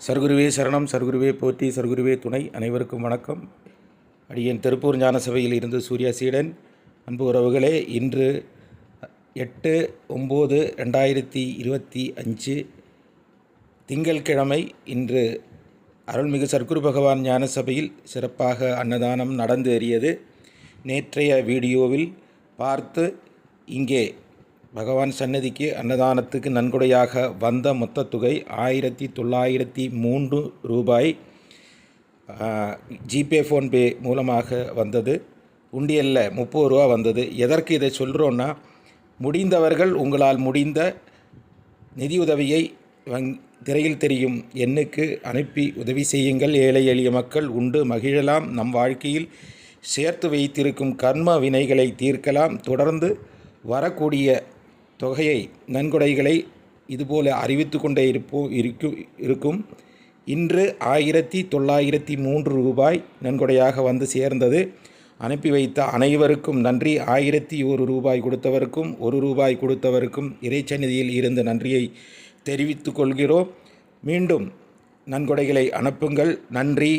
சர்க்குருவே சரணம், சர்க்குருவே போற்றி, சர்க்குருவே துணை. அனைவருக்கும் வணக்கம். அடியேன் திருப்பூர் ஞான சபையில் இருந்து சூர்யா சீடன். அன்பு உறவுகளே, இன்று 8/9/2025 திங்கட்கிழமை. இன்று அருள்மிகு சர்க்குரு பகவான் ஞான சபையில் சிறப்பாக அன்னதானம் நடந்தேறியது. நேற்றைய வீடியோவில் பார்த்து இங்கே பகவான் சன்னதிக்கு அன்னதானத்துக்கு நன்கொடையாக வந்த மொத்த தொகை 1903 ரூபாய். ஜிபே ஃபோன்பே மூலமாக வந்தது. உண்டியலில் 30 ரூபா வந்தது. எதற்கு இதை சொல்கிறோன்னா, முடிந்தவர்கள் உங்களால் முடிந்த நிதியுதவியை திரையில் தெரியும் எண்ணுக்கு அனுப்பி உதவி செய்யுங்கள். ஏழை எளிய மக்கள் உண்டு மகிழலாம். நம் வாழ்க்கையில் சேர்த்து வைத்திருக்கும் கர்ம வினைகளை தீர்க்கலாம். தொடர்ந்து வரக்கூடிய தொகையை, நன்கொடைகளை இதுபோல் அறிவித்து கொண்டே இருக்கும். இன்று 1903 ரூபாய் நன்கொடையாக வந்து சேர்ந்தது. அனுப்பி வைத்த அனைவருக்கும் நன்றி. 1001 ரூபாய் கொடுத்தவருக்கும், 1 ரூபாய் கொடுத்தவருக்கும் இறைச்சந்நிதியில் இருந்து நன்றியை தெரிவித்துக் கொள்கிறோம். மீண்டும் நன்கொடைகளை அனுப்புங்கள். நன்றி.